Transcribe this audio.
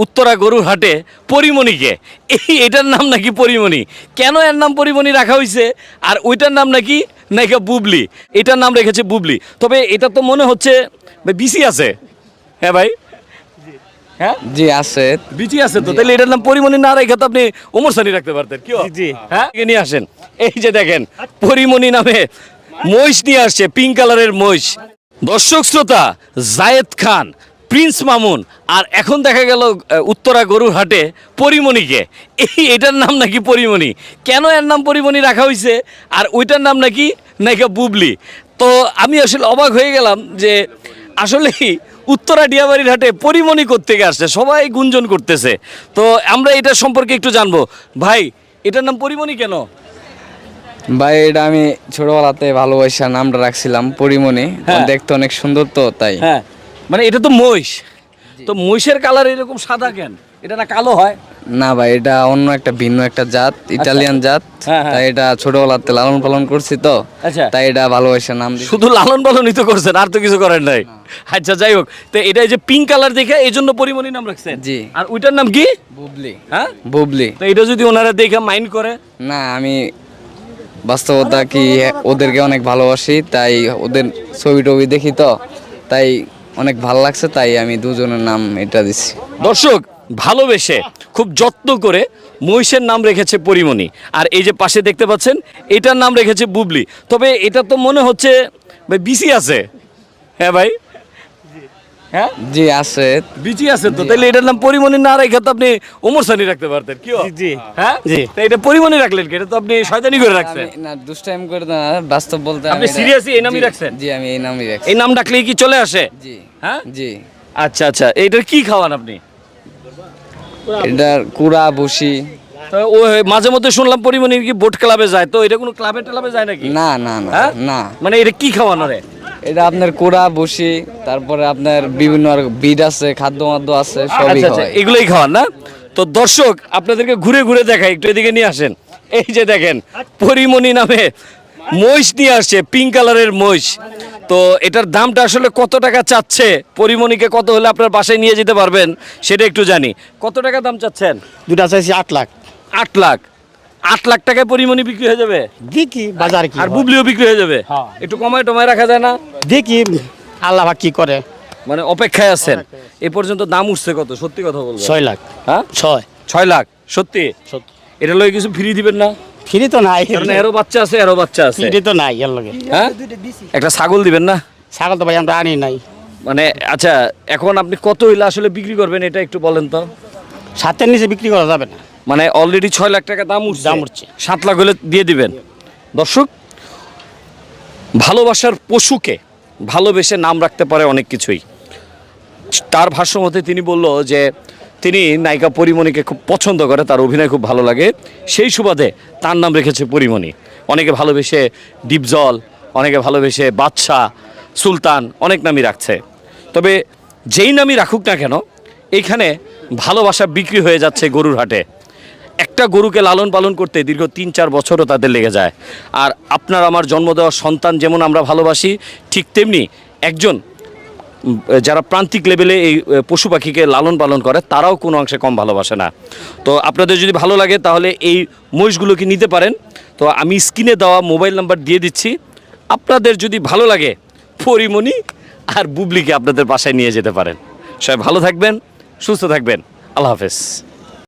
উত্তরা গরুর হাটে পরিমণিকে এটার নাম নাকি পরিমণি। কেন এর নাম পরিমণি রাখা হয়েছে আর ওইটার নাম নাকি নায়িকা বুবলি, এটার নাম রেখেছে বুবলি। তবে এটা তো মনে হচ্ছে বিসি আছে। হ্যাঁ ভাই, হ্যাঁ জি আছে, বিচি আছে তো, তাহলে এটার নাম পরিমণি না রেখে তো আপনি ওমর সানি রাখতে পারতেন। কি জি হ্যাঁ, নিয়ে আসেন। এই যে দেখেন পরিমণি নামে মহিষ নিয়ে আসছে, পিঙ্ক কালারের মহিষ। দর্শক শ্রোতা, জায়েদ খান, প্রিন্স মামুন, আর এখন দেখা গেল উত্তরা গরুর হাটে পরিমণিকে এটার নাম নাকি পরিমণি। কেন এর নাম পরিমণি রাখা হয়েছে আর ওইটার নাম নাকি নায়িকা বুবলি। তো আমি আসলে অবাক হয়ে গেলাম যে আসলেই উত্তরা ডিয়াবাড়ির হাটে পরিমণি কোত্থেকে আসছে, সবাই গুঞ্জন করতেছে। তো আমরা এটা সম্পর্কে একটু জানবো। ভাই, এটার নাম পরিমণি কেন? ভাই এটা আমি ছোটবেলাতে ভালোবাসা নামটা রাখছিলাম পরিমণি। হ্যাঁ। দেখতে অনেক সুন্দর তো তাই। হ্যাঁ, মানে এটা তো মহিষ, তো মহিষের কালার এরকম সাদা কেন? এটা না কালো হয়? না ভাই, এটা অন্য একটা ভিন্ন একটা জাত, ইটালিয়ান জাত। হ্যাঁ, হ্যাঁ। তাই এটা ছোটবেলাতে লালন পালন করছি তো, আচ্ছা। তাই এটা ভালোবাসা নাম দিছি। শুধু লালন পালনই তো করছেন, আর তো কিছু করেন নাই। আচ্ছা, যাই হোক, তো এটা এই যে পিঙ্ক কালার দেখে এই জন্য পরিমণি নাম রাখছেন। জি। আর ওইটার নাম কি? বুবলি। হ্যাঁ, বুবলি। তো এটা যদি ওনারা দেখে মাইন্ড করে? না, আমি বাস্তবতা কি ওদেরকে অনেক ভালোবাসি, তাই ওদের ছবি টবি দেখি তো, তাই অনেক ভালো লাগছে, তাই আমি দুজনের নাম এটা দিচ্ছি। দর্শক, ভালোবেসে খুব যত্ন করে মহিষের নাম রেখেছে পরিমণি, আর এই যে পাশে দেখতে পাচ্ছেন এটার নাম রেখেছে বুবলি। তবে এটা তো মনে হচ্ছে বিসি আছে। হ্যাঁ ভাই, হ্যাঁ জি আছে, বিচি আছে তো, তাহলে এটার নাম পরিমণি না রেখে তো আপনি ওমর সানি রাখতে পারতেন। কি জি হ্যাঁ, জি। তো এটা পরিমণি রাখলেন কি? এটা তো আপনি শয়তানি করে রাখছেন। আমি না দুষ্টাইম করে না, বাস্তব বলতে আপনি এটা- seriously এই নামই জি, রাখছেন? জি আমি এই নামই রাখছি। এই নাম ডাকলেই কি চলে আসে? জি হ্যাঁ, জি। আচ্ছা আচ্ছা, এইটার কি খাওয়ান আপনি? এটার কুড়া বসি। তো ও মাঝে মধ্যে শুনলাম পরিমণি কি বোট ক্লাবে যায়, তো এটা কোনো ক্লাবে ট্লাবে যায় নাকি? না না না হ্যাঁ? না, মানে এটা কি খাওয়ানো রে? এটা আপনার কুড়া বসি, তারপরে আপনার বিভিন্ন আর বিড আছে, খাদ্য মাদ্য আছে, সবই আচ্ছা আচ্ছা, হয়। এগুলোই খাওয়ান না? তো দর্শক, আপনাদেরকে ঘুরে ঘুরে দেখাই, একটু এদিকে নিয়ে আসেন। এই যে দেখেন পরিমণি নামে মহিষ নিয়ে আসছে, পিঙ্ক কালারের মহিষ। তো এটার দামটা আসলে কত টাকা চাচ্ছে, পরিমণিকে কত হলে আপনার বাসায় নিয়ে যেতে পারবেন সেটা একটু জানি। কত টাকা দাম চাচ্ছেন? দুটা চাইছি 8 লাখ। 8 লাখ। 8 লাখ টাকায় পরিমণি বিক্রি হয়ে যাবে? দেখি বাজার কি আর হয়। বুবলিও বিক্রি হয়ে যাবে? হ্যাঁ। একটু কমায় টমায় রাখা যায় না? দেখি আল্লাহ পাক কি করে। মানে অপেক্ষায় আছেন। এ পর্যন্ত দাম উঠছে কত, সত্যি কথা বলবেন? 6 লাখ। হ্যাঁ, 6 6 লাখ। সত্যি? এটা লয়ে কিছু ফ্রি দিবেন না? ফ্রি তো নাই, কারণ এরও বাচ্চা আছে, এরও বাচ্চা আছে। ফ্রি তো নাই এর লগে। হ্যাঁ, একটা ছাগল দিবেন না? ছাগল তো ভাই আমরা আনি নাই। মানে আচ্ছা, এখন আপনি কত হইলে আসলে বিক্রি করবেন এটা একটু বলেন তো। 7-এর নিচে বিক্রি করা যাবে না। মানে অলরেডি 6 লাখ টাকা দাম উঠছে। দাম উঠছে। 7 লাখ হলে দিয়ে দিবেন। দর্শক, ভালোবাসার পশুকে ভালোবেসে নাম রাখতে পারে অনেক কিছুই। তার ভাষ্য মতে তিনি বলল যে তিনি নায়িকা পরিমণিকে খুব পছন্দ করে, তার অভিনয় খুব ভালো লাগে, সেই সুবাদে তার নাম রেখেছে পরিমণি। অনেকে ভালোবেসে ডিপজল, অনেকে ভালোবেসে বাদশা, সুলতান, অনেক নামই রাখছে। তবে যেই নামই রাখুক না কেন, এইখানে ভালোবাসা বিক্রি হয়ে যাচ্ছে গরুর হাটে। একটা গরুকে লালন পালন করতে দীর্ঘ 3-4 বছরও তাদের লেগে যায়। আর আপনার আমার জন্ম দেওয়া সন্তান যেমন আমরা ভালোবাসি, ঠিক তেমনি একজন যারা প্রান্তিক লেভেলে এই পশু পাখিকে লালন পালন করে তারাও কোনো অংশে কম ভালোবাসে না। তো আপনাদের যদি ভালো লাগে তাহলে এই মহিষগুলোকে নিতে পারেন। তো আমি স্ক্রিনে দেওয়া মোবাইল নাম্বার দিয়ে দিচ্ছি, আপনাদের যদি ভালো লাগে পরিমণি আর বুবলিকে আপনাদের বাসায় নিয়ে যেতে পারেন। সবাই ভালো থাকবেন, সুস্থ থাকবেন, আল্লাহ হাফেজ।